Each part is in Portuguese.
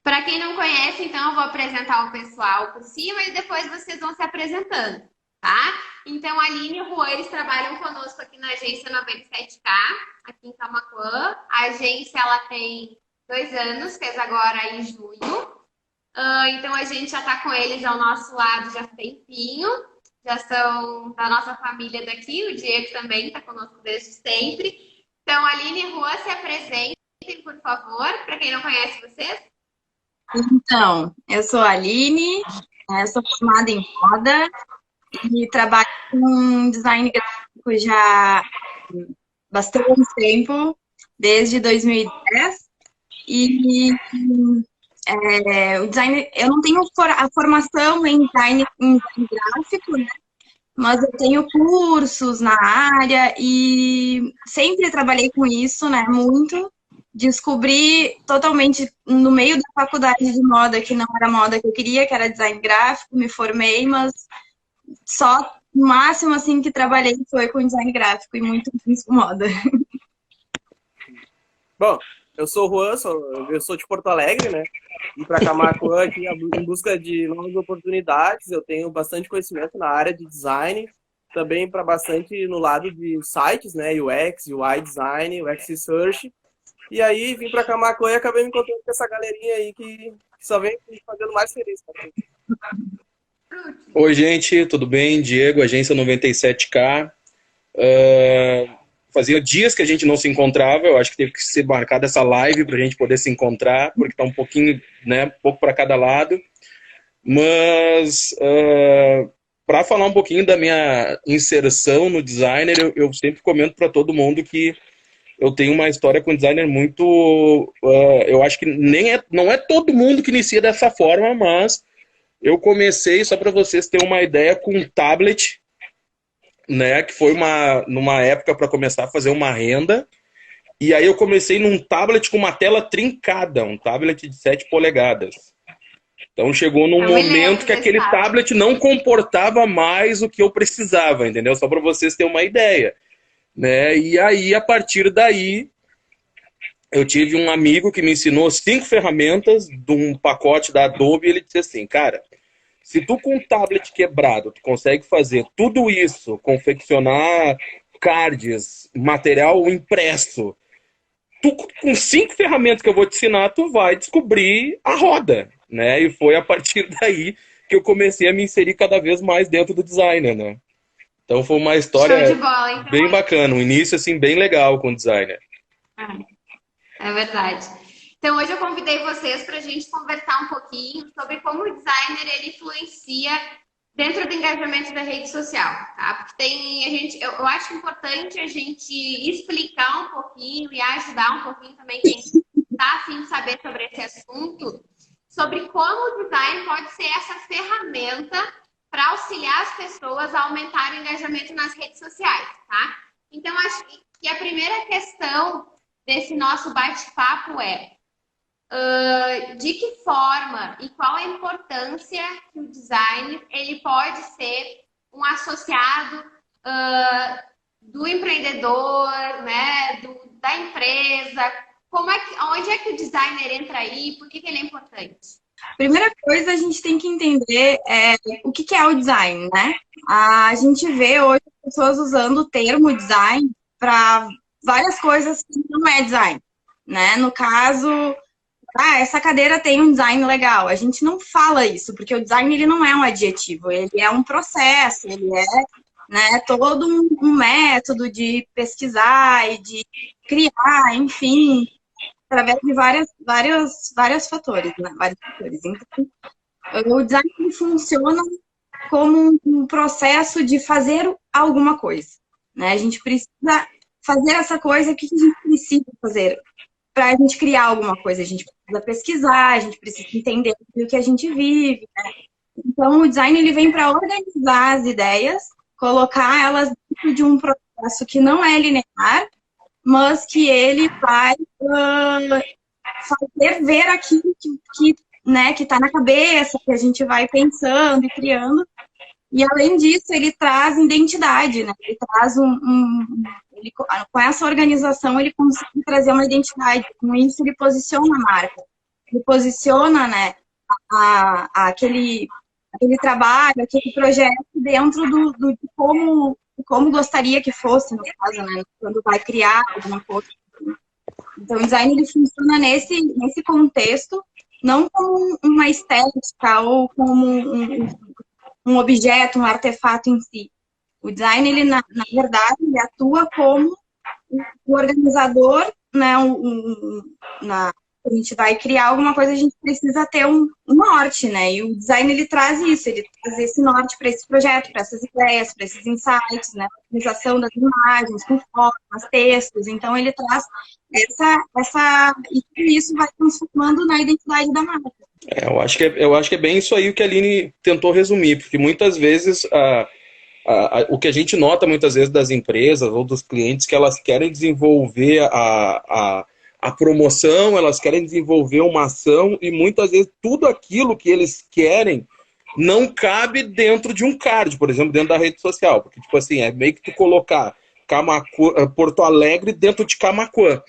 Para quem não conhece, então eu vou apresentar o pessoal por cima e depois vocês vão se apresentando, tá? Então, a Aline e o Juan, eles trabalham conosco aqui na agência 97K, aqui em Camaquã. A agência, ela tem 2 anos, fez agora em junho. Então, a gente já está com eles ao nosso lado já tem tempinho. Já são da nossa família daqui. O Diego também está conosco desde sempre. Então, Aline e Juan, se apresentem, por favor, para quem não conhece vocês. Então, eu sou a Aline, sou formada em moda e trabalho com design gráfico já há bastante tempo, desde 2010. E o design, eu não tenho a formação em design gráfico, né? Mas eu tenho cursos na área e sempre trabalhei com isso, né? Muito. Descobri totalmente no meio da faculdade de moda que não era moda que eu queria, que era design gráfico, me formei, mas só o máximo assim que trabalhei foi com design gráfico e muito menos com moda. Bom, eu sou o Juan, eu sou de Porto Alegre, né? Vim para Camaquã aqui em busca de novas oportunidades. Eu tenho bastante conhecimento na área de design, também para bastante no lado de sites, né? UX, UI design, UX research. E aí vim para Camaquã e acabei me encontrando com essa galerinha aí que só vem me fazendo mais feliz. Oi, gente, tudo bem? Diego, agência 97K. Fazia dias que a gente não se encontrava, eu acho que teve que ser marcada essa live para a gente poder se encontrar, porque está um pouquinho, né, um pouco para cada lado. Mas, para falar um pouquinho da minha inserção no designer, eu sempre comento para todo mundo que eu tenho uma história com designer muito... eu acho que não é todo mundo que inicia dessa forma, mas eu comecei, só para vocês terem uma ideia, com um tablet, né, que foi numa época para começar a fazer uma renda. E aí eu comecei num tablet com uma tela trincada, um tablet de 7 polegadas. Então chegou num momento que aquele tablet não comportava mais o que eu precisava, entendeu? Só para vocês terem uma ideia, né? E aí, a partir daí, eu tive um amigo que me ensinou 5 ferramentas de um pacote da Adobe e ele disse assim, cara, se tu com um tablet quebrado, tu consegue fazer tudo isso, confeccionar cards, material impresso, tu com 5 ferramentas que eu vou te ensinar, tu vai descobrir a roda, né? E foi a partir daí que eu comecei a me inserir cada vez mais dentro do designer, né? Então foi uma história Show de bola, então, bem bacana, um início assim bem legal com o designer. É verdade. Então, hoje eu convidei vocês para a gente conversar um pouquinho sobre como o designer ele influencia dentro do engajamento da rede social, tá? Porque eu acho importante a gente explicar um pouquinho e ajudar um pouquinho também quem está a fim de saber sobre esse assunto, sobre como o design pode ser essa ferramenta para auxiliar as pessoas a aumentar o engajamento nas redes sociais, tá? Então, acho que a primeira questão desse nosso bate-papo é de que forma e qual a importância que o design ele pode ser um associado do empreendedor, né, da empresa, onde é que o designer entra aí, por que ele é importante? Primeira coisa, a gente tem que entender o que é o design, né? A gente vê hoje pessoas usando o termo design para várias coisas que não é design, né? No caso, essa cadeira tem um design legal. A gente não fala isso, porque o design ele não é um adjetivo, ele é um processo, ele é, né, todo um método de pesquisar e de criar, enfim, através de vários fatores, né? Vários fatores. Então, o design funciona como um processo de fazer alguma coisa, né? A gente precisa fazer essa coisa. O que a gente precisa fazer para a gente criar alguma coisa? A gente precisa pesquisar, a gente precisa entender o que a gente vive, né? Então, o design ele vem para organizar as ideias, colocar elas dentro de um processo que não é linear, mas que ele vai fazer ver aquilo que está na cabeça, que a gente vai pensando e criando. E, além disso, ele traz identidade, né? Ele traz com essa organização, ele consegue trazer uma identidade. Com isso, ele posiciona a marca. ele posiciona, né, aquele trabalho, aquele projeto dentro de como gostaria que fosse, no caso, né, quando vai criar alguma coisa. Então, o design ele funciona nesse contexto, não como uma estética ou como um objeto, um artefato em si. O design, ele, na verdade, ele atua como o organizador, né, a gente vai criar alguma coisa, a gente precisa ter um norte, né? E o design, ele traz isso, ele traz esse norte para esse projeto, para essas ideias, para esses insights, né? A organização das imagens, com formas, textos. Então, ele traz e tudo isso vai transformando na identidade da marca. Eu acho que é bem isso aí o que a Aline tentou resumir, porque muitas vezes o que a gente nota muitas vezes das empresas ou dos clientes que elas querem desenvolver a promoção, elas querem desenvolver uma ação e muitas vezes tudo aquilo que eles querem não cabe dentro de um card, por exemplo, dentro da rede social. Porque, tipo assim, é meio que tu colocar Porto Alegre dentro de Camaquã,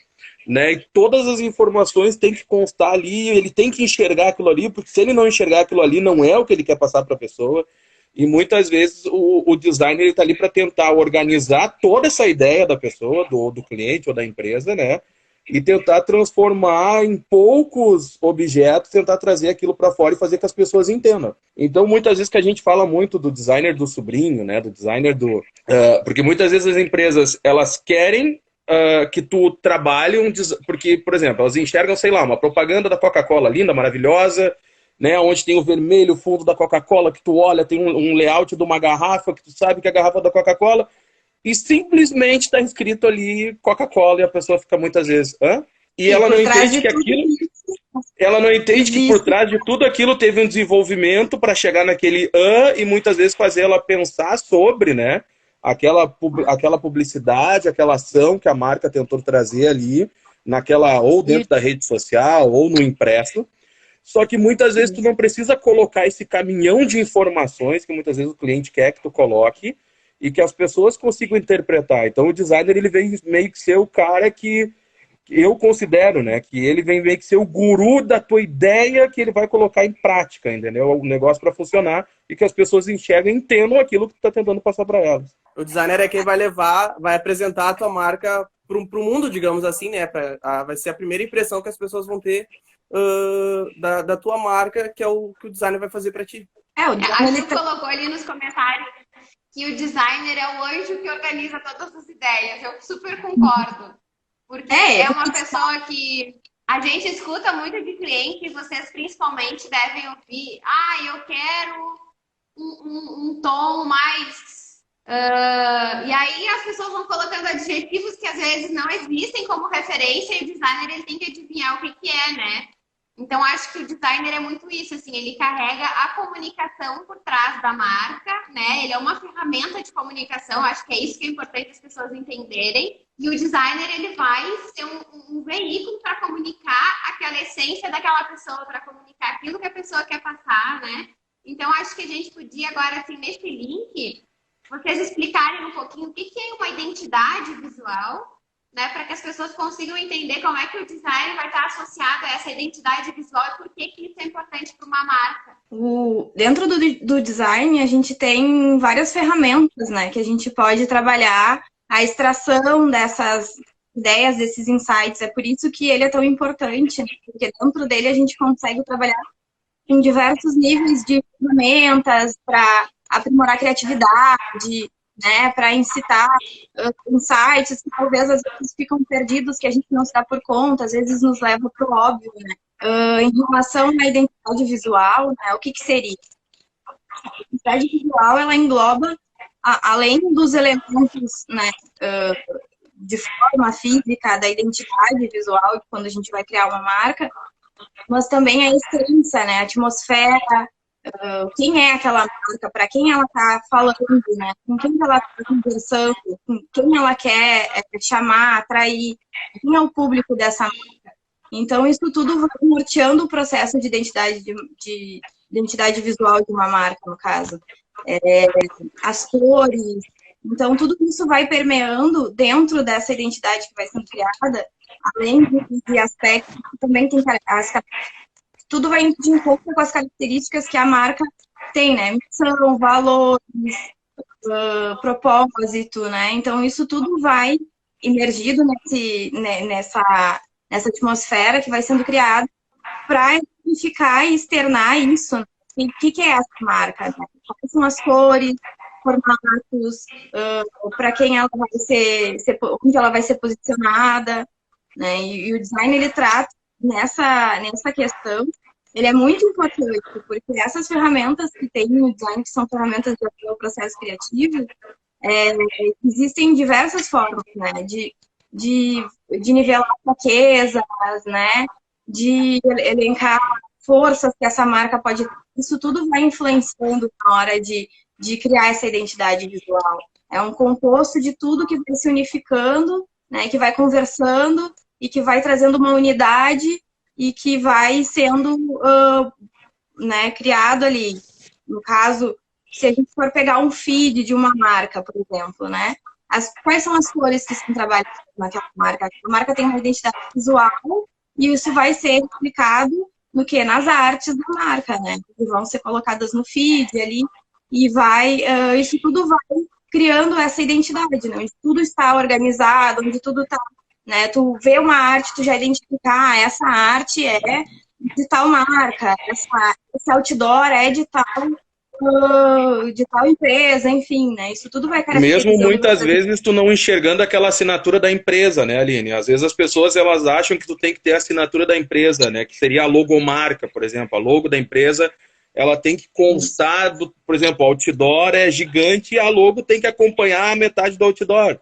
né? E todas as informações têm que constar ali, ele tem que enxergar aquilo ali, porque se ele não enxergar aquilo ali, não é o que ele quer passar para a pessoa. E muitas vezes o designer está ali para tentar organizar toda essa ideia da pessoa, do cliente ou da empresa, né? E tentar transformar em poucos objetos, tentar trazer aquilo para fora e fazer que as pessoas entendam. Então, muitas vezes que a gente fala muito do designer do sobrinho, né? Do designer porque muitas vezes as empresas, elas querem que tu trabalhe porque, por exemplo, elas enxergam, sei lá, uma propaganda da Coca-Cola linda, maravilhosa, né, onde tem o vermelho, o fundo da Coca-Cola, que tu olha, tem um layout de uma garrafa, que tu sabe que é a garrafa da Coca-Cola, e simplesmente está escrito ali Coca-Cola, e a pessoa fica muitas vezes, hã? E ela não entende que aquilo... Ela não entende que por trás de tudo aquilo teve um desenvolvimento para chegar naquele e muitas vezes fazer ela pensar sobre, né, aquela publicidade, aquela ação que a marca tentou trazer ali, ou dentro da rede social, ou no impresso. Só que muitas vezes tu não precisa colocar esse caminhão de informações que muitas vezes o cliente quer que tu coloque e que as pessoas consigam interpretar. Então o designer, ele vem meio que ser o cara que eu considero, né, que ele vem meio que ser o guru da tua ideia que ele vai colocar em prática, entendeu? O negócio para funcionar e que as pessoas enxergam e entendam aquilo que tu tá tentando passar para elas. O designer é quem vai apresentar a tua marca pro mundo, digamos assim, né? Vai ser a primeira impressão que as pessoas vão ter da tua marca, que é o que o designer vai fazer para ti. A Ju colocou ali nos comentários que o designer é o anjo que organiza todas as ideias. Eu super concordo. Porque é uma pessoa que a gente escuta muito de cliente e vocês principalmente devem ouvir. Eu quero um tom mais... e aí as pessoas vão colocando adjetivos que às vezes não existem como referência e o designer ele tem que adivinhar o que é, né? Então acho que o designer é muito isso, assim, ele carrega a comunicação por trás da marca, né? Ele é uma ferramenta de comunicação, acho que é isso que é importante as pessoas entenderem. E o designer ele vai ser um veículo para comunicar aquela essência daquela pessoa, para comunicar aquilo que a pessoa quer passar, né? Então acho que a gente podia agora, assim, nesse link, vocês explicarem um pouquinho o que é uma identidade visual, né, para que as pessoas consigam entender como é que o design vai estar associado a essa identidade visual e por que isso é importante para uma marca. Dentro do design, a gente tem várias ferramentas, né, que a gente pode trabalhar a extração dessas ideias, desses insights. É por isso que ele é tão importante, né, porque dentro dele a gente consegue trabalhar em diversos níveis de ferramentas para aprimorar a criatividade, né, para incitar insights que talvez às vezes ficam perdidos, que a gente não se dá por conta, às vezes nos leva para o óbvio, né. Em relação à identidade visual, né, o que seria? A identidade visual, ela engloba, além dos elementos, né, de forma física da identidade visual, quando a gente vai criar uma marca, mas também a essência, né, a atmosfera, quem é aquela marca, para quem ela está falando, né? Com quem ela está conversando, com quem ela quer chamar, atrair, quem é o público dessa marca. Então, isso tudo vai norteando o processo de identidade visual de uma marca, no caso. As cores. Então, tudo isso vai permeando dentro dessa identidade que vai sendo criada, além de aspectos que também tem as tudo vai de encontro com as características que a marca tem, né? Missão, valores, propósito, né? Então, isso tudo vai imergido nessa atmosfera que vai sendo criada para identificar e externar isso. Né? O que é essa marca? Né? Quais são as cores, formatos, para quem ela vai onde ela vai ser posicionada, né? E o design, ele trata nessa questão, ele é muito importante, porque essas ferramentas que tem no design, que são ferramentas de apoio ao processo criativo, existem diversas formas, né? De nivelar fraquezas, né? De elencar forças que essa marca pode ter. Isso tudo vai influenciando na hora de criar essa identidade visual. É um composto de tudo que vai se unificando, né? Que vai conversando e que vai trazendo uma unidade e que vai sendo né, criado ali. No caso, se a gente for pegar um feed de uma marca, por exemplo, né? Quais são as cores que são trabalhadas naquela marca? A marca tem uma identidade visual e isso vai ser explicado no quê? Nas artes da marca, né? Que vão ser colocadas no feed ali e isso tudo vai criando essa identidade, né? Onde tudo está organizado, onde tudo está, né? Tu vê uma arte, tu já identificar, essa arte é de tal marca, esse outdoor é de tal empresa, enfim, né? Isso tudo vai caracterizando. Mesmo muitas vezes tu não enxergando aquela assinatura da empresa, né, Aline? Às vezes as pessoas, elas acham que tu tem que ter a assinatura da empresa, né? Que seria a logomarca, por exemplo. A logo da empresa, ela tem que constar, por exemplo, o outdoor é gigante e a logo tem que acompanhar a metade do outdoor,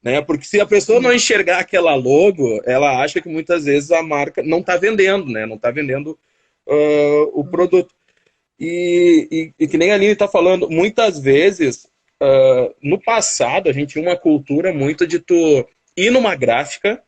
né? Porque se a pessoa não enxergar aquela logo, ela acha que muitas vezes a marca não está vendendo, né? Não está vendendo o produto. E que nem a Aline está falando, muitas vezes, no passado, a gente tinha uma cultura muito de tu ir numa gráfica,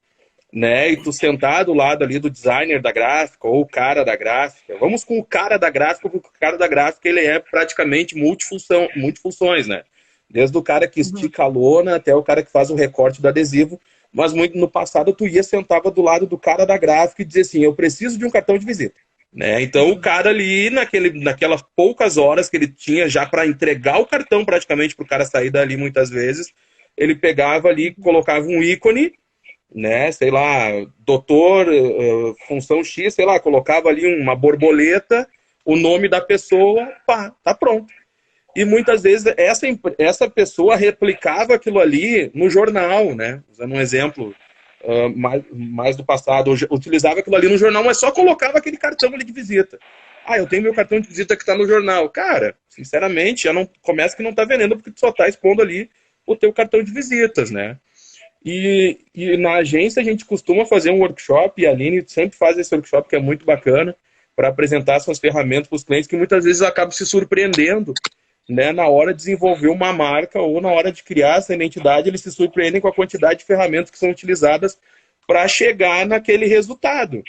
né, e tu sentar do lado ali do designer da gráfica, ou o cara da gráfica. Vamos com o cara da gráfica, porque o cara da gráfica, ele é praticamente multifunções, né? Desde o cara que estica a lona até o cara que faz o recorte do adesivo. Mas muito no passado, tu sentava do lado do cara da gráfica e dizia assim, eu preciso de um cartão de visita. Né? Então o cara ali, naquelas poucas horas que ele tinha já para entregar o cartão praticamente para o cara sair dali muitas vezes, ele pegava ali, colocava um ícone, né? Sei lá, doutor, função X, sei lá, colocava ali uma borboleta, o nome da pessoa, pá, tá pronto. E muitas vezes essa pessoa replicava aquilo ali no jornal, né? Usando um exemplo mais do passado, utilizava aquilo ali no jornal, mas só colocava aquele cartão ali de visita. Eu tenho meu cartão de visita que está no jornal. Cara, sinceramente, já não começa que não está vendendo porque tu só está expondo ali o teu cartão de visitas, né? E na agência a gente costuma fazer um workshop, e a Aline sempre faz esse workshop que é muito bacana, para apresentar suas ferramentas para os clientes, que muitas vezes acabam se surpreendendo, né, na hora de desenvolver uma marca ou na hora de criar essa identidade, eles se surpreendem com a quantidade de ferramentas que são utilizadas para chegar naquele resultado.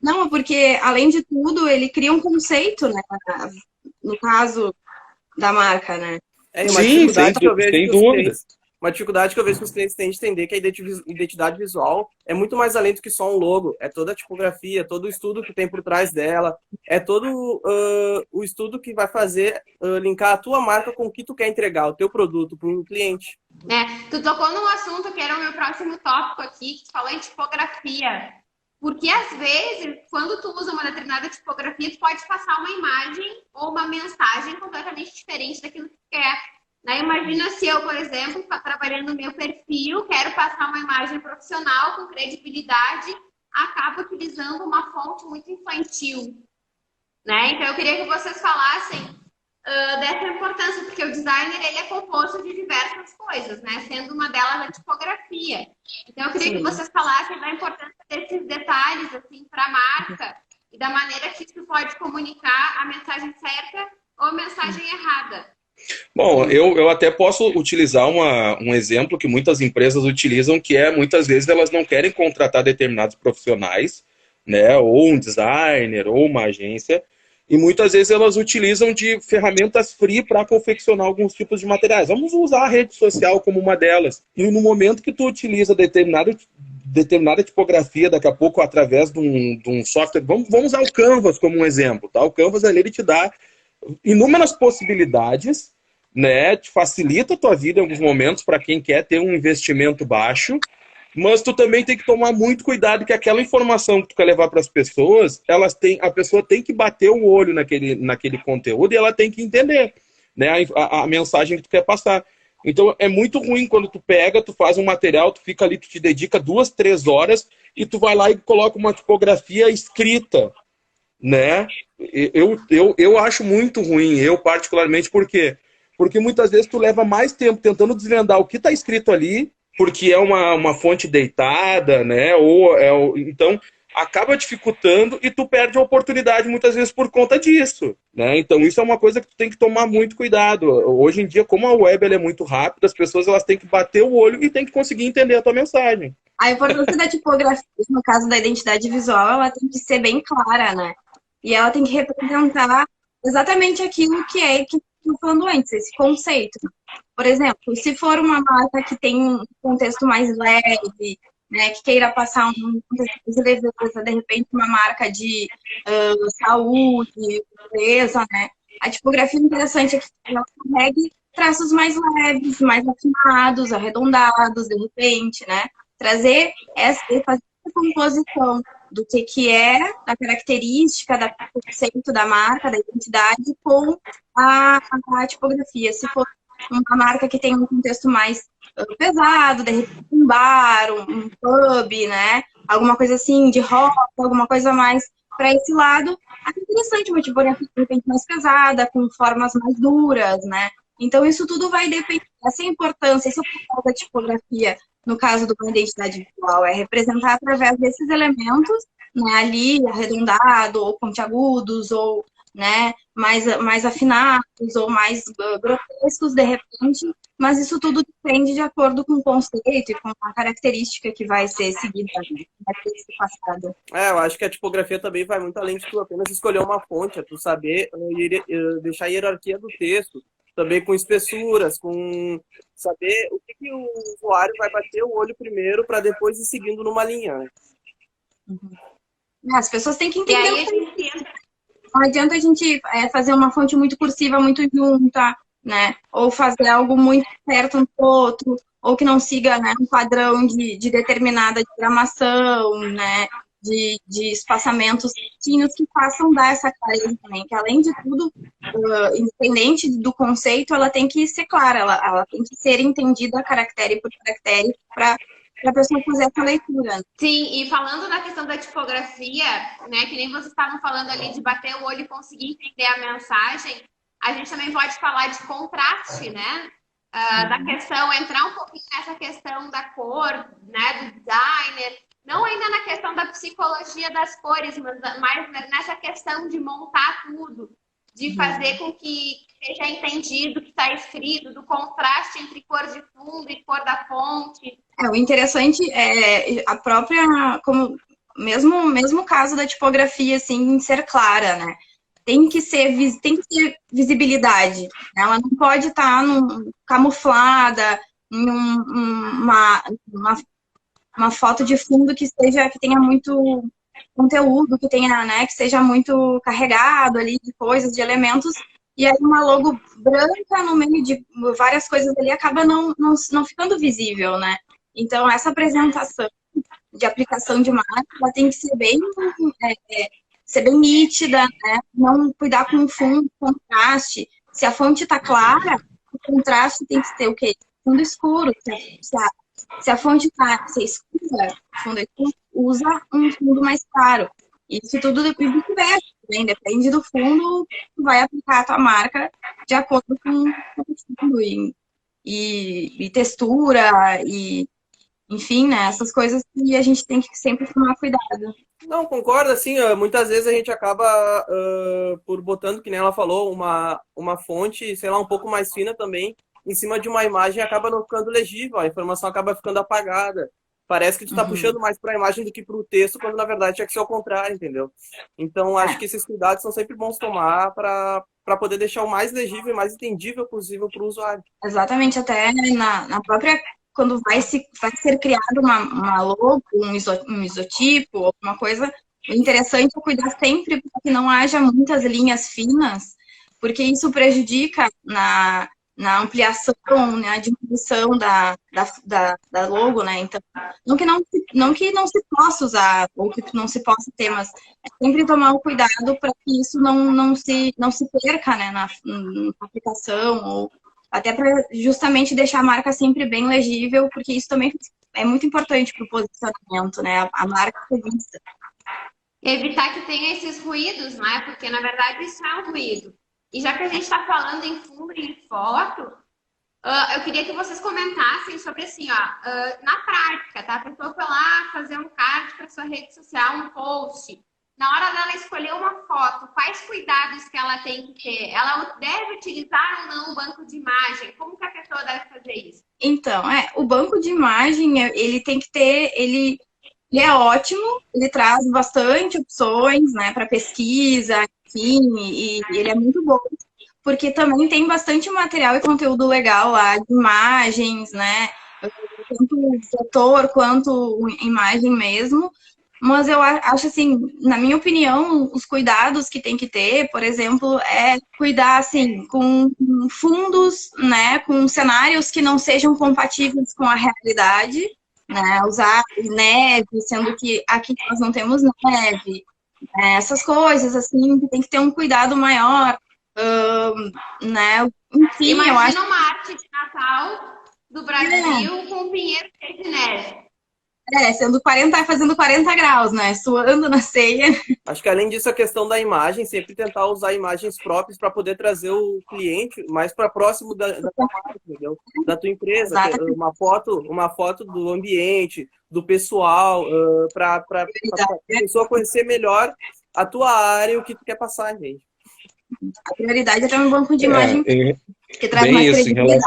Não, porque, além de tudo, ele cria um conceito, né? No caso da marca, né? Sim, sem dúvida. Uma dificuldade que eu vejo que os clientes têm de entender que a identidade visual é muito mais além do que só um logo. É toda a tipografia, todo o estudo que tem por trás dela, é todo o estudo que vai fazer linkar a tua marca com o que tu quer entregar, o teu produto para o cliente. Tu tocou num assunto que era o meu próximo tópico aqui, que tu falou em tipografia. Porque, às vezes, quando tu usa uma determinada tipografia, tu pode passar uma imagem ou uma mensagem completamente diferente daquilo que tu quer. Imagina se eu, por exemplo, trabalhando no meu perfil, quero passar uma imagem profissional com credibilidade, acabo utilizando uma fonte muito infantil. Então, eu queria que vocês falassem dessa importância, porque o designer ele é composto de diversas coisas, né? Sendo uma delas a tipografia. Então, eu queria que vocês falassem da importância desses detalhes assim, para a marca e da maneira que isso pode comunicar a mensagem certa ou a mensagem errada. Bom, eu até posso utilizar um exemplo que muitas empresas utilizam, que é, muitas vezes, elas não querem contratar determinados profissionais, né, ou um designer, ou uma agência, e muitas vezes elas utilizam de ferramentas free para confeccionar alguns tipos de materiais. Vamos usar a rede social como uma delas. E no momento que tu utiliza determinada tipografia, daqui a pouco, através de um software. Vamos usar o Canvas como um exemplo, tá? O Canvas ali, ele te dá inúmeras possibilidades, né? Te facilita a tua vida em alguns momentos para quem quer ter um investimento baixo, mas tu também tem que tomar muito cuidado que aquela informação que tu quer levar para as pessoas, a pessoa tem que bater o olho naquele conteúdo e ela tem que entender, né, a mensagem que tu quer passar. Então é muito ruim quando tu pega, tu faz um material, tu fica ali, tu te dedica 2, 3 horas e tu vai lá e coloca uma tipografia escrita, né? Eu acho muito ruim, eu particularmente, por quê? Porque muitas vezes tu leva mais tempo tentando desvendar o que está escrito ali, porque é uma fonte deitada, né? Então acaba dificultando e tu perde a oportunidade muitas vezes por conta disso, né? Então isso é uma coisa que tu tem que tomar muito cuidado. Hoje em dia, como a web ela é muito rápida, as pessoas elas têm que bater o olho e têm que conseguir entender a tua mensagem. A importância da tipografia, no caso da identidade visual, ela tem que ser bem clara, né? E ela tem que representar exatamente aquilo que eu falando antes, esse conceito. Por exemplo, se for uma marca que tem um contexto mais leve, né, que queira passar um contexto de leveza, de repente uma marca de saúde, beleza, né? A tipografia interessante é que ela carregue traços mais leves, mais afinados, arredondados, de repente, né? Fazer essa composição do que é a característica, do conceito da marca, da identidade, com a tipografia. Se for uma marca que tem um contexto mais pesado, de repente um bar, um pub, né? Alguma coisa assim, de rock, alguma coisa mais para esse lado, é interessante uma tipografia de repente mais pesada, com formas mais duras, né? Então, isso tudo vai depender dessa importância, esse é o papel da tipografia, no caso de uma identidade visual, é representar através desses elementos, né, ali, arredondado, ou pontiagudos, ou né, mais afinados, ou mais grotescos, de repente, mas isso tudo depende de acordo com o conceito e com a característica que vai ser seguida, né, vai ser passada. Eu acho que a tipografia também vai muito além de tu apenas escolher uma fonte, é tu saber deixar a hierarquia do texto, também com espessuras, com saber o que o usuário vai bater o olho primeiro para depois ir seguindo numa linha. As pessoas têm que entender. Não adianta a gente fazer uma fonte muito cursiva, muito junta, né? Ou fazer algo muito perto um do outro, ou que não siga, né, um padrão de determinada diagramação, né? De espaçamentos certinhos que façam dar essa clareza também, que além de tudo, independente do conceito, ela tem que ser clara, ela tem que ser entendida caractere por caractere para a pessoa fazer essa leitura. Sim, e falando na questão da tipografia, né, que nem vocês estavam falando ali de bater o olho e conseguir entender a mensagem, a gente também pode falar de contraste, né? Da questão, entrar um pouquinho nessa questão da cor, né, do designer, não ainda na questão da psicologia das cores, mas mais nessa questão de montar tudo, de fazer com que seja entendido o que está escrito, do contraste entre cor de fundo e cor da fonte. O interessante é a própria, como mesmo caso da tipografia, assim, ser clara, né? Tem que ser visibilidade. Ela não pode estar camuflada em uma foto de fundo que tenha muito conteúdo, que tenha, né, que seja muito carregado ali de coisas, de elementos, e aí uma logo branca no meio de várias coisas ali acaba não ficando visível, né? Então essa apresentação de aplicação de marca, ela tem que ser bem nítida, né? Não cuidar com o fundo, contraste. Se a fonte está clara, o contraste tem que ter o quê? Fundo escuro. Se a fonte está escura, o fundo escuro, usa um fundo mais claro. Isso tudo depende do verso, né? Depende do fundo, tu vai aplicar a tua marca de acordo com o fundo e textura e enfim, né? Essas coisas que a gente tem que sempre tomar cuidado. Não, concordo, assim, muitas vezes a gente acaba por botando, que nem ela falou, uma fonte, sei lá, um pouco mais fina também, em cima de uma imagem acaba não ficando legível, a informação acaba ficando apagada. Parece que tu tá puxando mais para a imagem do que para o texto, quando na verdade tinha que ser o contrário, entendeu? Então, acho que esses cuidados são sempre bons tomar para poder deixar o mais legível e mais entendível possível para o usuário. Exatamente, até na própria quando vai ser criado uma logo, um isotipo, alguma coisa, o interessante é cuidar sempre para que não haja muitas linhas finas, porque isso prejudica na ampliação, na diminuição da logo, né? Então, não que não se possa usar, ou que não se possa ter, mas é sempre tomar o cuidado para que isso não se perca, né, na aplicação, ou até para justamente deixar a marca sempre bem legível, porque isso também é muito importante para o posicionamento, né? A marca ser vista. Evitar que tenha esses ruídos, né? Porque, na verdade, isso é um ruído. E já que a gente está falando em fundo e em foto, eu queria que vocês comentassem sobre, assim, na prática, tá? A pessoa foi lá fazer um card para sua rede social, um post. Na hora dela escolher uma foto, quais cuidados que ela tem que ter? Ela deve utilizar ou não o banco de imagem? Como que a pessoa deve fazer isso? Então, o banco de imagem, ele tem que ter, ele é ótimo, ele traz bastante opções, né, para pesquisa, enfim, e ele é muito bom, porque também tem bastante material e conteúdo legal lá, de imagens, né, tanto fotor quanto imagem mesmo, mas eu acho assim, na minha opinião, os cuidados que tem que ter, por exemplo, é cuidar assim, com fundos, né, com cenários que não sejam compatíveis com a realidade, né, usar neve, sendo que aqui nós não temos neve, essas coisas, assim, que tem que ter um cuidado maior, né, enfim, imagina eu acho... uma arte de Natal do Brasil com um pinheiro cheio de neve. Fazendo 40 graus, né, suando na ceia. Acho que além disso, a questão da imagem, sempre tentar usar imagens próprias para poder trazer o cliente mais para próximo da tua marca, entendeu? Da tua empresa. Uma foto do ambiente, do pessoal, para a pessoa conhecer melhor a tua área e o que tu quer passar, gente. A prioridade é ter um banco de imagem que traz bem mais isso, credibilidade.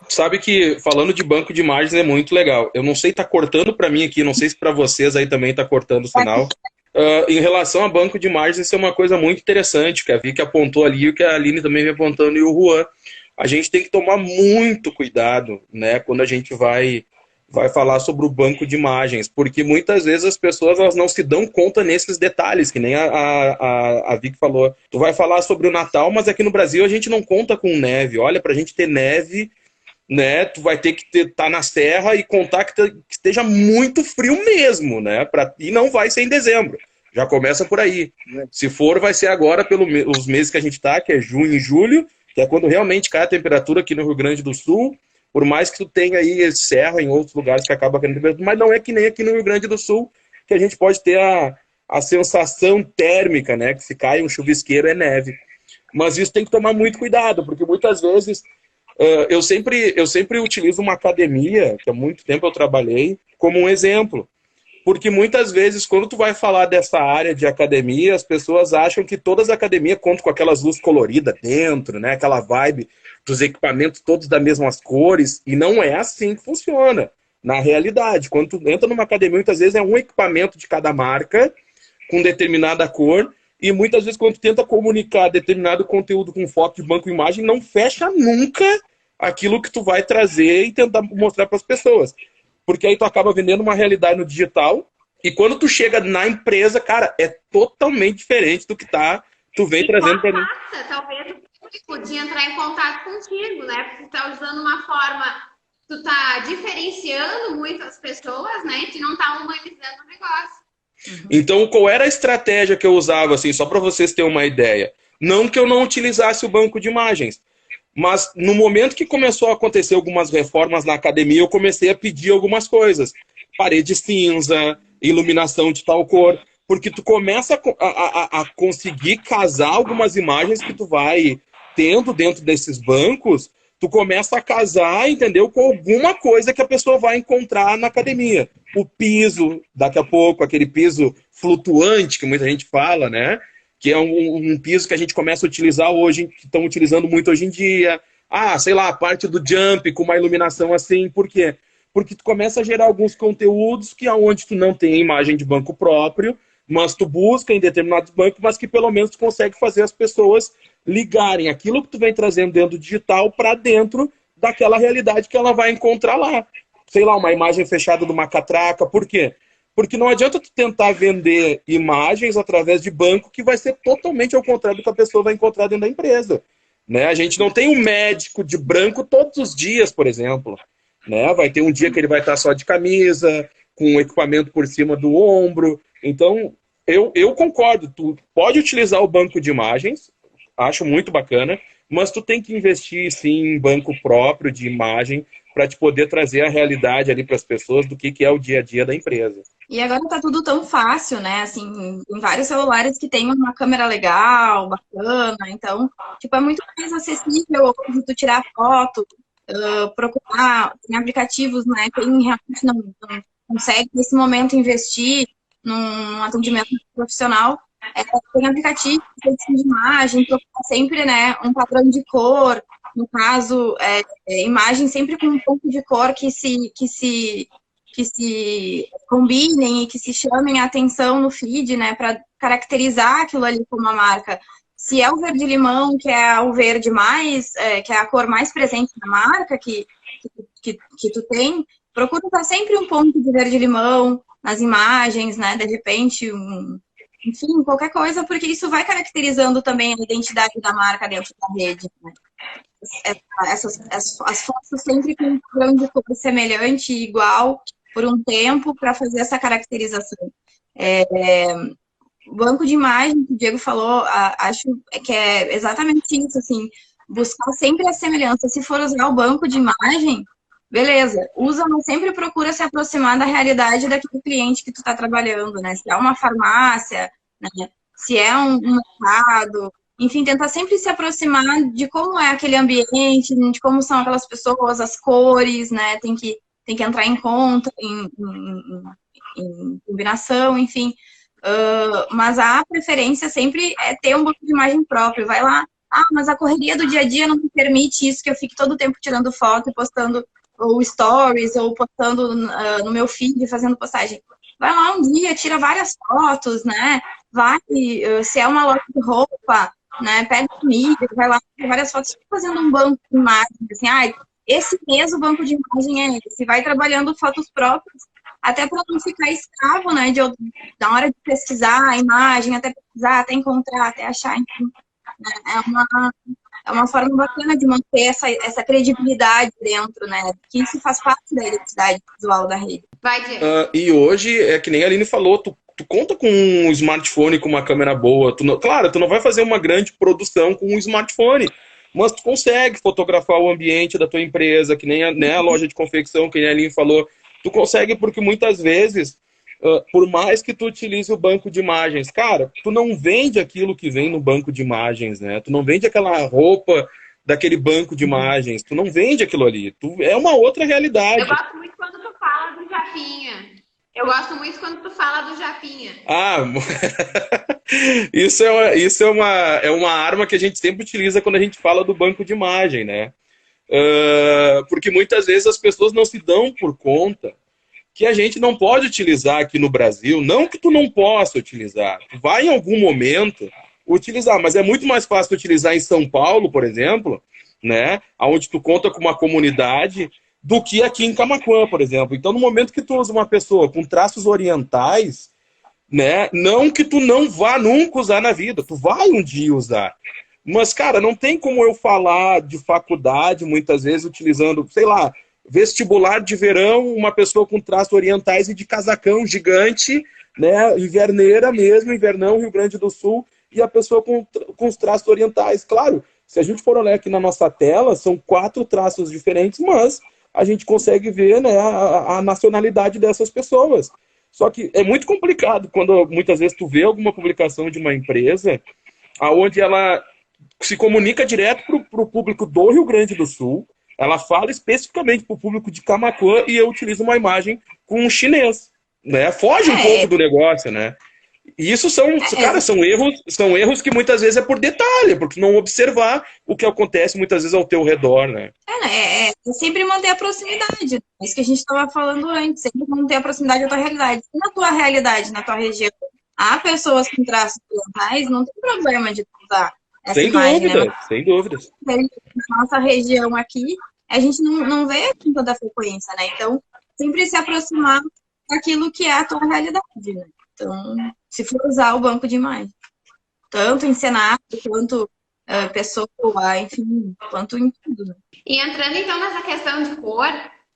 Sabe que, falando de banco de imagens, é muito legal. Eu não sei, tá cortando para mim aqui, não sei se para vocês aí também tá cortando o sinal. Em relação a banco de imagens, isso é uma coisa muito interessante, que a Vicky apontou ali, o que a Aline também vem apontando, e o Juan. A gente tem que tomar muito cuidado, né, quando a gente vai falar sobre o banco de imagens, porque muitas vezes as pessoas elas não se dão conta nesses detalhes, que nem a Vicky falou. Tu vai falar sobre o Natal, mas aqui no Brasil a gente não conta com neve. Olha, pra gente ter neve, né, tu vai ter que estar na serra e contar que esteja muito frio mesmo, né, e não vai ser em dezembro. Já começa por aí. Se for, vai ser agora pelos meses que a gente tá, que é junho e julho, que é quando realmente cai a temperatura aqui no Rio Grande do Sul. Por mais que tu tenha aí serra em outros lugares que acaba caindo temperatura, mas não é que nem aqui no Rio Grande do Sul, que a gente pode ter a sensação térmica, né, que se cai um chuvisqueiro é neve. Mas isso tem que tomar muito cuidado, porque muitas vezes eu sempre utilizo uma academia, que há muito tempo eu trabalhei, como um exemplo. Porque muitas vezes, quando tu vai falar dessa área de academia, as pessoas acham que todas as academias contam com aquelas luzes coloridas dentro, né? Aquela vibe dos equipamentos todos das mesmas cores, e não é assim que funciona. Na realidade, quando tu entra numa academia, muitas vezes é um equipamento de cada marca, com determinada cor, e muitas vezes quando tu tenta comunicar determinado conteúdo com foto de banco de imagem, não fecha nunca aquilo que tu vai trazer e tentar mostrar para as pessoas. Porque aí tu acaba vendendo uma realidade no digital, e quando tu chega na empresa, cara, é totalmente diferente do que tu vem trazendo para mim. Talvez o público de entrar em contato contigo, né? Porque tu tá usando uma forma, tu tá diferenciando muito as pessoas, né? E tu não tá humanizando o negócio. Então, qual era a estratégia que eu usava, assim, só para vocês terem uma ideia? Não que eu não utilizasse o banco de imagens, mas no momento que começou a acontecer algumas reformas na academia, eu comecei a pedir algumas coisas. Parede cinza, iluminação de tal cor, porque tu começa a conseguir casar algumas imagens que tu vai tendo dentro desses bancos, tu começa a casar, entendeu, com alguma coisa que a pessoa vai encontrar na academia. O piso, daqui a pouco, aquele piso flutuante que muita gente fala, né? Que é um piso que a gente começa a utilizar hoje, que estão utilizando muito hoje em dia. Sei lá, a parte do jump com uma iluminação assim. Por quê? Porque tu começa a gerar alguns conteúdos que aonde tu não tem imagem de banco próprio, mas tu busca em determinados bancos, mas que pelo menos tu consegue fazer as pessoas ligarem aquilo que tu vem trazendo dentro do digital para dentro daquela realidade que ela vai encontrar lá. sei lá, uma imagem fechada de uma catraca. Por quê? Porque não adianta tu tentar vender imagens através de banco que vai ser totalmente ao contrário do que a pessoa vai encontrar dentro da empresa. Né? A gente não tem um médico de branco todos os dias, por exemplo. Né? Vai ter um dia que ele vai estar só de camisa, com um equipamento por cima do ombro. Então, eu concordo. Tu pode utilizar o banco de imagens, acho muito bacana, mas tu tem que investir, sim, em banco próprio de imagem para te poder trazer a realidade ali para as pessoas do que é o dia a dia da empresa. E agora tá tudo tão fácil, né? Assim, em vários celulares que tem uma câmera legal, bacana. Então, tipo, é muito mais acessível hoje tu tirar foto, procurar. Tem aplicativos, né? Quem realmente não consegue, nesse momento, investir num atendimento profissional. Tem aplicativos de edição de imagem, procurar sempre, né, um padrão de cor. No caso, imagem sempre com um ponto de cor que se combinem e que se chamem a atenção no feed, né, para caracterizar aquilo ali como uma marca. Se é o verde-limão, que é o verde mais, que é a cor mais presente na marca que tu tem, procura usar sempre um ponto de verde-limão nas imagens, né, de repente, enfim, qualquer coisa, porque isso vai caracterizando também a identidade da marca dentro da rede, né? As fotos sempre com um padrão de cor semelhante e igual por um tempo para fazer essa caracterização. O banco de imagem que o Diego falou, acho que é exatamente isso, assim, buscar sempre a semelhança. Se for usar o banco de imagem, beleza, usa, mas sempre procura se aproximar da realidade daquele cliente que tu está trabalhando, né? Se é uma farmácia, né? Se é um mercado, enfim, tentar sempre se aproximar de como é aquele ambiente, de como são aquelas pessoas, as cores, né? Tem que entrar em conta, em combinação, enfim. Mas a preferência sempre é ter um banco de imagem próprio. Vai lá, mas a correria do dia a dia não me permite isso, que eu fique todo o tempo tirando foto e postando ou stories, ou postando no meu feed, fazendo postagem. Vai lá um dia, tira várias fotos, né? Vai, se é uma loja de roupa, né? Pega mídia, vai lá, tira várias fotos, fazendo um banco de imagem, assim, esse mesmo banco de imagem é esse. Vai trabalhando fotos próprias, até para não ficar escravo, né? Na hora de pesquisar a imagem, até pesquisar, até encontrar, até achar, enfim. É uma forma bacana de manter essa credibilidade dentro, né? Que isso faz parte da identidade visual da rede. E hoje, é que nem a Aline falou, tu conta com um smartphone com uma câmera boa. Claro, tu não vai fazer uma grande produção com um smartphone, mas tu consegue fotografar o ambiente da tua empresa, que nem a loja de confecção, que nem a Aline falou. Tu consegue porque muitas vezes, por mais que tu utilize o banco de imagens, cara, tu não vende aquilo que vem no banco de imagens, né? Tu não vende aquela roupa daquele banco de imagens, tu não vende aquilo ali. É uma outra realidade. Eu gosto muito quando tu fala do Japinha. Isso é uma arma que a gente sempre utiliza quando a gente fala do banco de imagem, né? Porque muitas vezes as pessoas não se dão por conta que a gente não pode utilizar aqui no Brasil, não que tu não possa utilizar, tu vai em algum momento utilizar, mas é muito mais fácil utilizar em São Paulo, por exemplo, né, onde tu conta com uma comunidade, do que aqui em Camaquã, por exemplo. Então, no momento que tu usa uma pessoa com traços orientais, né, não que tu não vá nunca usar na vida, tu vai um dia usar. Mas, cara, não tem como eu falar de faculdade, muitas vezes, utilizando, sei lá, vestibular de verão, uma pessoa com traços orientais e de casacão gigante, né, inverneira mesmo, invernão, Rio Grande do Sul, e a pessoa com os traços orientais. Claro, se a gente for olhar aqui na nossa tela, são 4 traços diferentes, mas a gente consegue ver, né, a nacionalidade dessas pessoas. Só que é muito complicado quando muitas vezes tu vê alguma publicação de uma empresa onde ela se comunica direto para o público do Rio Grande do Sul, ela fala especificamente para o público de Camaquã e eu utilizo uma imagem com um chinês, né? Foge um pouco do negócio, né? E isso cara, são erros que muitas vezes é por detalhe, porque não observar o que acontece muitas vezes ao teu redor, né? Sempre manter a proximidade. É isso que a gente estava falando antes, sempre manter a proximidade da tua realidade. E na tua realidade, na tua região, há pessoas com traços orientais, não tem problema de usar essa imagem, né? Sem dúvidas. Na nossa região aqui, a gente não vê com toda frequência, né? Então, sempre se aproximar daquilo que é a tua realidade, né? Então, se for usar o banco de imagem, tanto em cenário, quanto pessoa, enfim, quanto em tudo, né? E entrando então nessa questão de cor,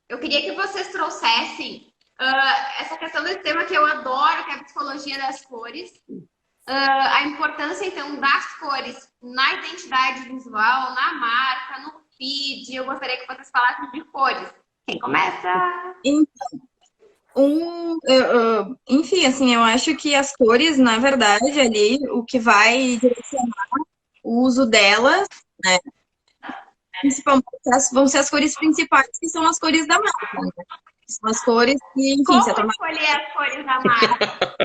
eu queria que vocês trouxessem essa questão desse tema que eu adoro, que é a psicologia das cores, a importância então das cores na identidade visual, na marca, no feed. Eu gostaria que vocês falassem de cores. Quem começa? Enfim, assim, eu acho que as cores, na verdade, ali, o que vai direcionar o uso delas, né? Principalmente vão ser as cores principais, que são as cores da marca, né? São as cores que, enfim, Como você toma... escolher as cores da marca?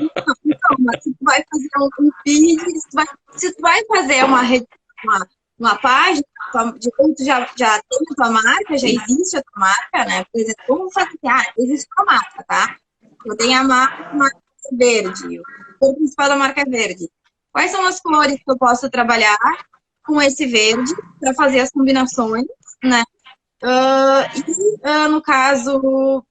Então, mas se tu vai fazer um feed, se tu vai fazer uma página, de como tu já tem a tua marca, já existe a tua marca, né? Por exemplo, vamos fazer existe uma marca, tá? Eu tenho a marca verde, o cor principal da marca é verde. Quais são as cores que eu posso trabalhar com esse verde para fazer as combinações, né? No caso,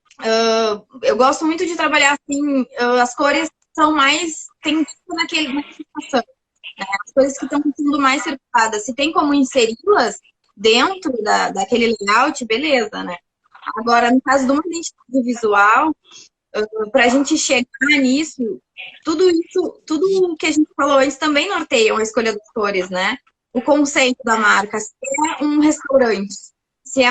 eu gosto muito de trabalhar assim, as cores são mais, tem na situação, né? As coisas que estão sendo mais circuladas, se tem como inseri-las dentro daquele layout, beleza, né? Agora, no caso de uma identidade visual, para a gente chegar nisso, tudo o que a gente falou antes também norteiam a escolha das cores, né? O conceito da marca, se é um restaurante, se é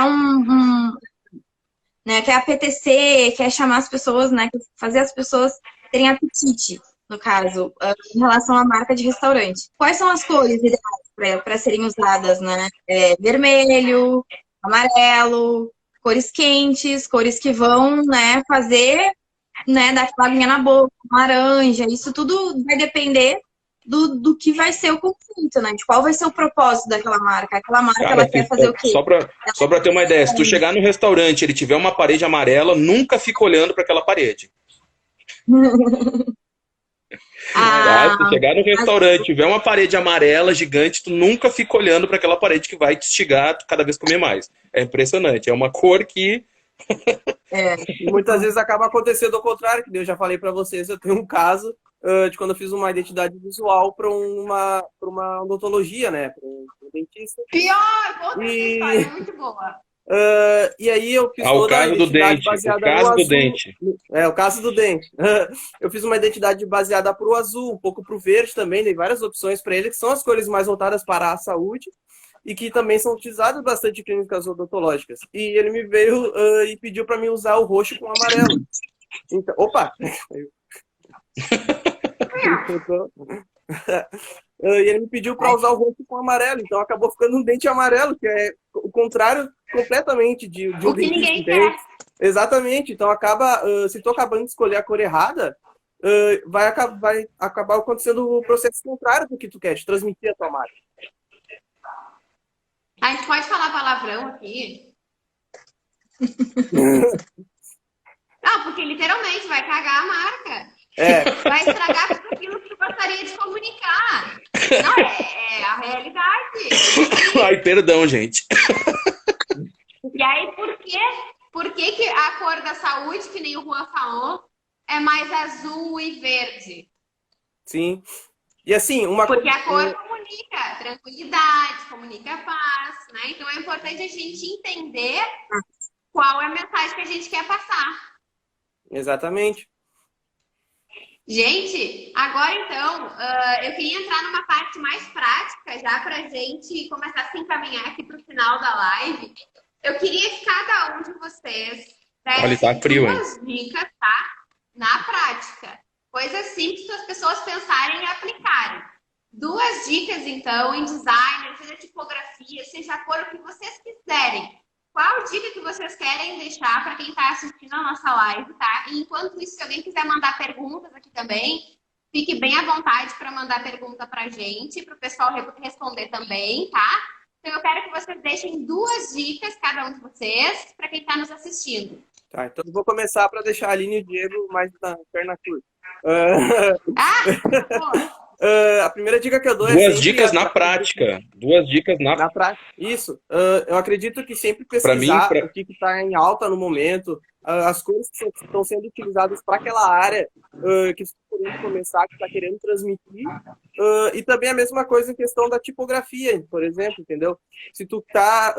né, quer apetrecer, quer chamar as pessoas, né, fazer as pessoas terem apetite, no caso, em relação à marca de restaurante. Quais são as cores ideais para serem usadas, né? Vermelho, amarelo, cores quentes, cores que vão, né, fazer, né, dar aquela aguinha na boca, laranja, isso tudo vai depender do que vai ser o conceito, né? De qual vai ser o propósito daquela marca. Aquela marca, Cara, ela quer fazer o quê? Só pra ter uma ideia, se tu chegar no restaurante e ele tiver uma parede amarela, nunca fica olhando para aquela parede. Tá? Se tu chegar no restaurante e tiver uma parede amarela gigante, tu nunca fica olhando para aquela parede que vai te instigar a cada vez comer mais. É impressionante. É uma cor que... E muitas vezes acaba acontecendo ao contrário, que eu já falei para vocês, eu tenho um caso de quando eu fiz uma identidade visual para uma odontologia, né? Para um dentista. Pior! Outra história muito boa. E aí eu fiz o caso do dente. O caso do dente. O caso do dente. Eu fiz uma identidade baseada para o azul, um pouco para o verde também, dei várias opções para ele, que são as cores mais voltadas para a saúde e que também são utilizadas bastante em clínicas odontológicas. E ele me veio e pediu para mim usar o roxo com o amarelo. Então, opa! E ele me pediu para usar o roxo com amarelo, então acabou ficando um dente amarelo, que é o contrário completamente de um o que dentista. Ninguém quer. Exatamente, então acaba, se estou acabando de escolher a cor errada, vai acabar acontecendo o processo contrário do que tu quer, de transmitir a tua marca. A gente pode falar palavrão aqui? Não, porque literalmente vai cagar a marca. Vai estragar tudo aquilo que tu gostaria de comunicar. Não, é a realidade. Ai, perdão, gente. E aí, por que a cor da saúde, que nem o Juan falou, é mais azul e verde? Sim. E assim, porque a cor comunica tranquilidade, comunica paz, né? Então é importante a gente entender qual é a mensagem que a gente quer passar. Exatamente. Gente, agora então, eu queria entrar numa parte mais prática, já para a gente começar a se encaminhar aqui para o final da live. Eu queria que cada um de vocês desse duas dicas, tá? Na prática. Coisas simples para as pessoas pensarem e aplicarem. 2 dicas, então, em design, seja tipografia, seja a cor, o que vocês quiserem. Qual dica que vocês querem deixar para quem está assistindo a nossa live, tá? E enquanto isso, se alguém quiser mandar perguntas aqui também, fique bem à vontade para mandar pergunta para a gente, para o pessoal responder também, tá? Então, eu quero que vocês deixem 2 dicas, cada um de vocês, para quem está nos assistindo. Tá, então eu vou começar para deixar a Aline e o Diego mais na perna curta. A primeira dica que eu dou é 2 dicas na prática. 2 dicas na prática. Isso. Eu acredito que sempre pesquisar o que está em alta no momento, as cores que estão sendo utilizadas para aquela área que você está querendo começar, que está querendo transmitir. E também a mesma coisa em questão da tipografia, por exemplo, entendeu? Se tu está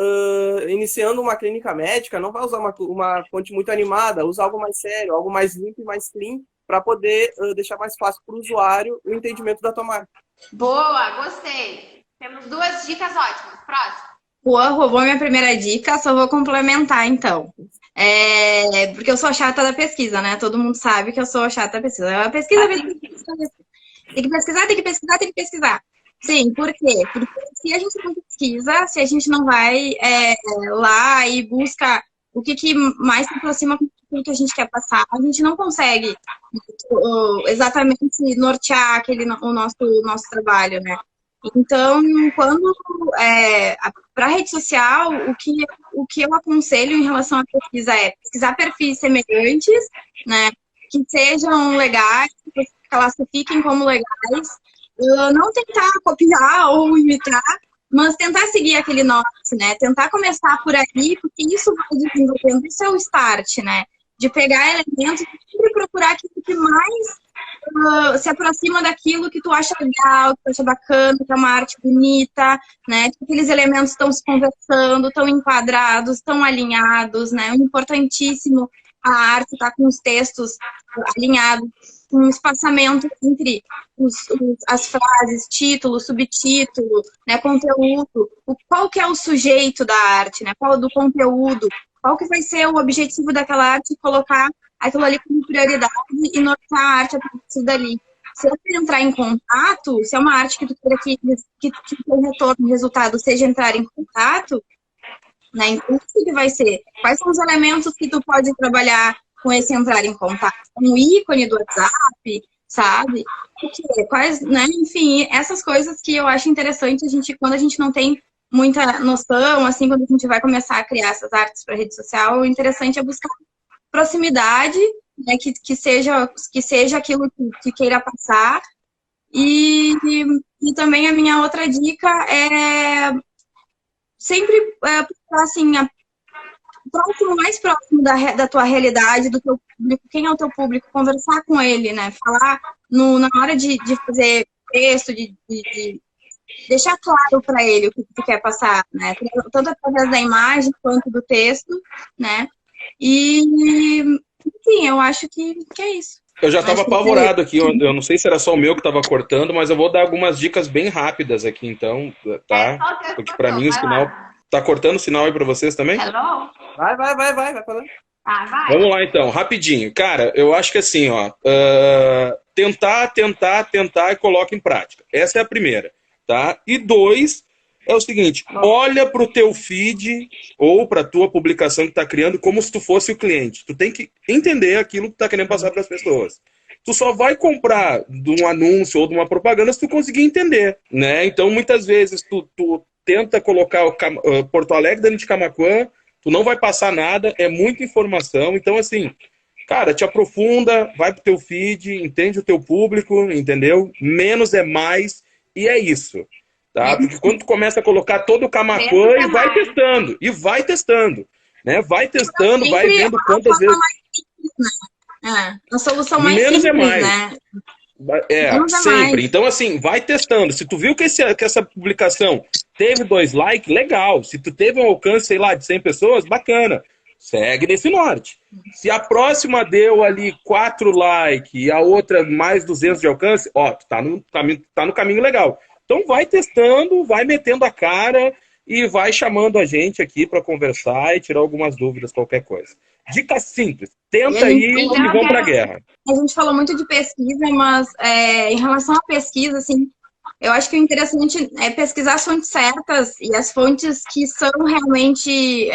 iniciando uma clínica médica, não vai usar uma fonte muito animada, usa algo mais sério, algo mais limpo e mais clean, para poder deixar mais fácil para o usuário o entendimento da tua marca. Boa, gostei. Temos 2 dicas ótimas. Próximo. Juan roubou minha primeira dica, só vou complementar então. Porque eu sou chata da pesquisa, né? Todo mundo sabe que eu sou chata da pesquisa. Pesquisa. Tem que pesquisar, tem que pesquisar, tem que pesquisar. Sim, por quê? Porque se a gente não pesquisa, se a gente não vai lá e busca o que mais se aproxima do que a gente quer passar, a gente não consegue exatamente nortear o nosso trabalho, né? Então, quando para a rede social, o que eu aconselho em relação à pesquisa é pesquisar perfis semelhantes, né, que sejam legais, que classifiquem como legais, não tentar copiar ou imitar, mas tentar seguir aquele norte, né, tentar começar por aí, porque isso vai desenvolvendo, isso é o start, né, de pegar elementos e sempre procurar aquilo que mais se aproxima daquilo que tu acha legal, que tu acha bacana, que é uma arte bonita, né? Que aqueles elementos estão se conversando, estão enquadrados, estão alinhados, né? Importantíssimo a arte estar com os textos alinhados, com um espaçamento entre as frases, título, subtítulo, né? Conteúdo, qual que é o sujeito da arte, né? Qual do conteúdo, qual que vai ser o objetivo daquela arte e colocar aquilo ali como prioridade e nortear a arte a partir dali. Se eu quero entrar em contato, se é uma arte que tu queira que o retorno, o resultado seja entrar em contato, né? Então, o que vai ser? Quais são os elementos que tu pode trabalhar com esse entrar em contato? Um ícone do WhatsApp, sabe? Quais, né? Enfim, essas coisas que eu acho interessante quando a gente não tem muita noção, assim, quando a gente vai começar a criar essas artes para rede social, o interessante é buscar proximidade, né, que seja aquilo que queira passar. E também a minha outra dica é sempre assim, mais próximo da tua realidade, do teu público, quem é o teu público, conversar com ele, né? Falar na hora de fazer texto, de deixar claro para ele o que tu quer passar, né? Tanto através da imagem quanto do texto, né? E, enfim, eu acho que é isso. Eu já estava apavorado aqui, eu não sei se era só o meu que estava cortando, mas eu vou dar algumas dicas bem rápidas aqui, então, tá? Porque para mim o sinal... Tá cortando o sinal aí para vocês também? Hello? Vai falando. Vai. Vamos lá, então, rapidinho. Cara, eu acho que assim, ó, tentar e coloca em prática. Essa é a primeira, tá? E 2... é o seguinte, olha para o teu feed ou para a tua publicação que está criando como se tu fosse o cliente. Tu tem que entender aquilo que tu está querendo passar para as pessoas. Tu só vai comprar de um anúncio ou de uma propaganda se tu conseguir entender, né? Então, muitas vezes, tu tenta colocar o Porto Alegre dentro de Camaquã, tu não vai passar nada, é muita informação. Então, assim, cara, te aprofunda, vai pro teu feed, entende o teu público, entendeu? Menos é mais, e é isso. Tá? Porque quando tu começa a colocar todo o Camaquã e vai testando, né? Vai testando, vai vendo quantas vezes... A solução mais menos simples, é mais. né? Sempre. Mais. Então, assim, vai testando. Se tu viu que essa publicação teve 2 likes, legal. Se tu teve um alcance, sei lá, de 100 pessoas, bacana. Segue nesse norte. Se a próxima deu ali 4 likes e a outra mais 200 de alcance, ó, tu tá no caminho legal. Então vai testando, vai metendo a cara e vai chamando a gente aqui para conversar e tirar algumas dúvidas, qualquer coisa. Dica simples, tenta aí e vamos para a guerra. A gente falou muito de pesquisa, mas em relação à pesquisa, assim, eu acho que o interessante é pesquisar as fontes certas e as fontes que são realmente,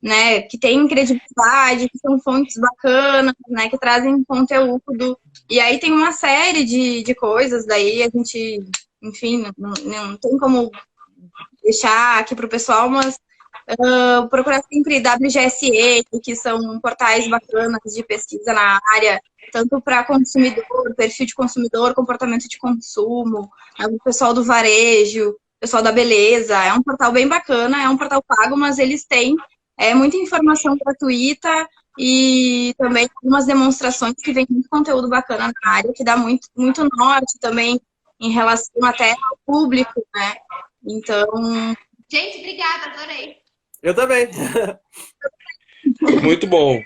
né, que têm credibilidade, que são fontes bacanas, né, que trazem conteúdo. E aí tem uma série de coisas, daí a gente... Enfim, não tem como deixar aqui para o pessoal, mas procurar sempre WGSE, que são portais bacanas de pesquisa na área, tanto para consumidor, perfil de consumidor, comportamento de consumo, o pessoal do varejo, pessoal da beleza. É um portal bem bacana, é um portal pago, mas eles têm muita informação gratuita e também algumas demonstrações que vem muito conteúdo bacana na área, que dá muito, muito norte também em relação até ao público, né? Então, Gente, obrigada, adorei. Eu também. Muito bom.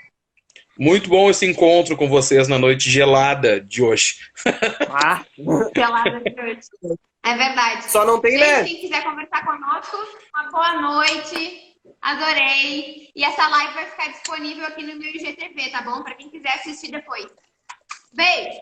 Muito bom esse encontro com vocês na noite gelada de hoje. Ah, Pelada de hoje. É verdade. só não tem, Gente, né? quem quiser conversar conosco, uma boa noite. Adorei. E essa live vai ficar disponível aqui no meu IGTV, tá bom? Para quem quiser assistir depois. Beijo!